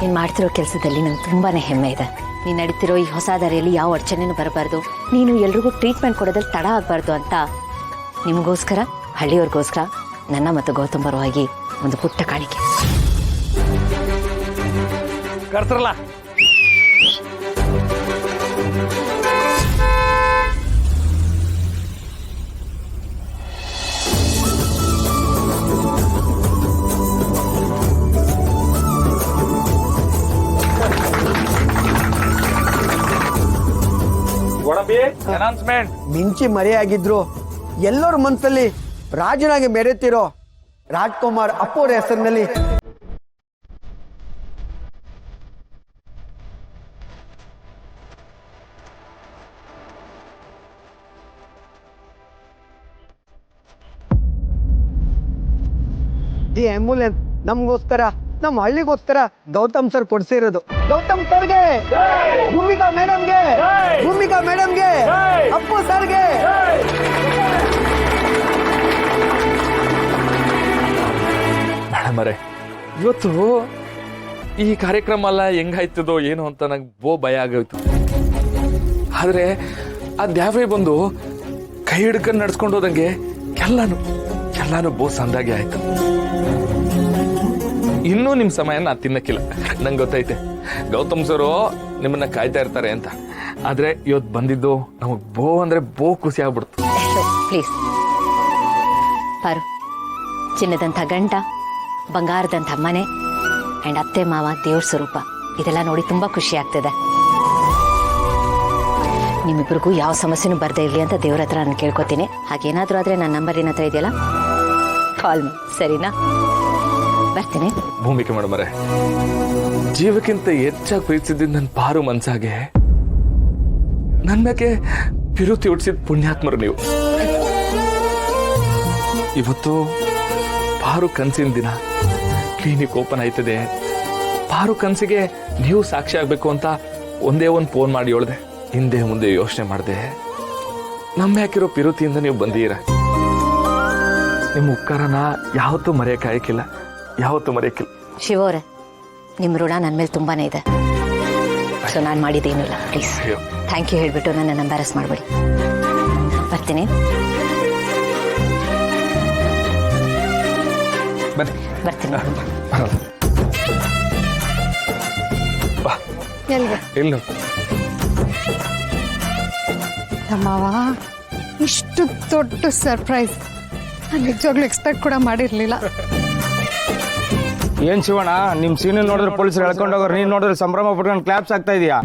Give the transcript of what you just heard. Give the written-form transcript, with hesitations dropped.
ನೀನು ಮಾಡ್ತಿರೋ ಕೆಲಸದಲ್ಲಿ ನಂಗೆ ತುಂಬಾ ಹೆಮ್ಮೆ ಇದೆ. ನೀನು ನಡೀತಿರೋ ಈ ಹೊಸ ದಾರಿಯಲ್ಲಿ ಯಾವ ಅಡಚಣೆನೂ ಬರಬಾರ್ದು, ನೀನು ಎಲ್ರಿಗೂ ಟ್ರೀಟ್ಮೆಂಟ್ ಕೊಡೋದ್ರಲ್ಲಿ ತಡ ಆಗಬಾರ್ದು ಅಂತ ನಿಮಗೋಸ್ಕರ, ಹಳ್ಳಿಯವ್ರಿಗೋಸ್ಕರ ನನ್ನ ಮತ್ತು ಗೌತಮ್ ಪರವಾಗಿ ಒಂದು ಪುಟ್ಟ ಕಾಣಿಕೆ. ಕರ್ಸರಲ್ಲ ಅನೌನ್ಸ್ಮೆಂಟ್. ಮಿಂಚಿ ಮರೆಯಾಗಿದ್ರು ಎಲ್ಲರ ಮನಸ್ಸಲ್ಲಿ ರಾಜನಾಗಿ ಮೆರೆತಿರೋ ರಾಜ್ಕುಮಾರ್ ಅಪ್ಪೋರ ಹೆಸರಿನಲ್ಲಿ ಈ ಆಂಬ್ಯುಲೆನ್ಸ್ ನಮಗೋಸ್ಕರ, ನಮ್ಮ ಹಳ್ಳಿಗೋಸ್ಕರ ಗೌತಮ್ ಸರ್ ಕೊಡ್ಸಿರೋದು. ಗೌತಮ್ ಸರ್ಗೆ, ಭೂಮಿಕಾ ಮೇಡಮ್ಗೆ, ಭೂಮಿಕಾ ಮೇಡಮ್ಗೆ, ಅಪ್ಪು ಸರ್ಗೆ. ಮೇಡಮರೇ, ಇವತ್ತು ಈ ಕಾರ್ಯಕ್ರಮ ಎಲ್ಲ ಹೆಂಗಾಯ್ತದೋ ಏನೋ ಅಂತ ನಂಗೆ ಭಯ ಆಗೋಯ್ತು. ಆದ್ರೆ ಆ ದ್ಯಾವ್ರಿ ಬಂದು ಕೈ ಹಿಡ್ಕೊಂಡು ನಡ್ಸ್ಕೊಂಡು ಹೋದಂಗೆ ಎಲ್ಲಾನು ಸಂದಾಗೆ ಆಯ್ತು. ಇನ್ನೂ ನಿಮ್ ಸಮಯ ನಾ ತಿನ್ನಕ್ಕಿಲ್ಲ, ನಂಗೆ ಗೊತ್ತೈತೆ. ಗೌತಮ್ ಸರು ನಿಮ್ಮನ್ನ ಕಾಯ್ತಾ ಇರ್ತಾರೆ ಅಂತ. ಆದ್ರೆ ಇವತ್ತು ಬಂದಿದ್ದು ನಮಗ್ ಅಂದ್ರೆ ಖುಷಿ ಆಗ್ಬಿಡ್ತು. ಪ್ಲೀಸ್ ಪಾರು, ಚಿನ್ನದಂಥ ಗಂಟ, ಬಂಗಾರದಂಥ ಮನೆ ಅಂಡ್ ಅತ್ತೆ ಮಾವ ದೇವ್ರ ಸ್ವರೂಪ, ಇದೆಲ್ಲ ನೋಡಿ ತುಂಬಾ ಖುಷಿ ಆಗ್ತಿದೆ. ನಿಮ್ಮಿಬ್ರಿಗೂ ಯಾವ ಸಮಸ್ಯೆನೂ ಬರ್ದೇ ಇರ್ಲಿ ಅಂತ ದೇವ್ರ ಹತ್ರ ನಾನು ಕೇಳ್ಕೊತೀನಿ. ಹಾಗೇನಾದ್ರೂ ಆದ್ರೆ ನನ್ನ ನಂಬರ್ ಏನ್ ಹತ್ರ ಇದೆಯಲ್ಲ, ಕಾಲ್ ಮಾಡಿ, ಸರಿನಾ? ಬರ್ತೀನಿ. ಭೂಮಿಕೆ ಮೇಡಮರೇ, ಜೀವಕ್ಕಿಂತ ಹೆಚ್ಚಾಗಿ ಪ್ರೀತಿಸಿದ್ದ ನನ್ನ ಪಾರು ಮನ್ಸಾಗೆ ನನ್ ಮೇಲೆ ವಿರುತ್ತಿ ಹುಟ್ಟಿಸಿದ ಪುಣ್ಯಾತ್ಮರು ನೀವು. ಇವತ್ತು ಪಾರು ಕನ್ಸಿನ ದಿನ, ಕ್ಲಿನಿಕ್ ಓಪನ್ ಆಯ್ತದೆ. ಪಾರು ಕನ್ಸಿಗೆ ನೀವು ಸಾಕ್ಷಿ ಆಗ್ಬೇಕು ಅಂತ ಒಂದೇ ಒಂದು ಫೋನ್ ಮಾಡಿ ಹೇಳ್ದೆ. ಹಿಂದೆ ಮುಂದೆ ಯೋಚನೆ ಮಾಡಿದೆ. ನಮ್ಮ ಯಾಕಿರೋ ಪಿರುತಿಯಿಂದ ನೀವು ಬಂದೀರ. ನಿಮ್ಮ ಉಪಕಾರನ ಯಾವತ್ತೂ ಮರೆಯಕ್ಕಾಗಿಲ್ಲ, ಯಾವತ್ತೂ ಮರೆಯಕ್ಕಿಲ್ಲ. ಶಿವೋರೆ, ನಿಮ್ಮ ಋಣ ನನ್ನ ಮೇಲೆ ತುಂಬಾನೇ ಇದೆ. ಸೊ ನಾನು ಮಾಡಿದ್ದೇನಿಲ್ಲ. ಪ್ಲೀಸ್ ಥ್ಯಾಂಕ್ ಯು ಹೇಳ್ಬಿಟ್ಟು ನನ್ನ ಎಂಬಾರಸ್ ಮಾಡಬೇಡಿ. ಬರ್ತೀನಿ. ಬರ್ತೀನಿ. ಇಲ್ಲ ನಮ್ಮವ ಇಷ್ಟು ದೊಡ್ಡ ಸರ್ಪ್ರೈಸ್ ನಾನು ನಿಜವಾಗ್ಲೂ ಎಕ್ಸ್ಪೆಕ್ಟ್ ಕೂಡ ಮಾಡಿರ್ಲಿಲ್ಲ. ಏನ್ ಶಿವಣ್ಣ, ನಿಮ್ ಸೀನ್ ನೋಡಿದ್ರೆ ಪೊಲೀಸರು ಹೇಳ್ಕೊಂಡೋಗೋರು, ನೀನ್ ನೋಡಿದ್ರೆ ಸಂಭ್ರಮ ಪಟ್ಕೊಂಡು ಕ್ಲಾಪ್ಸ್ ಆಗ್ತಾ ಇದೀಯಾ?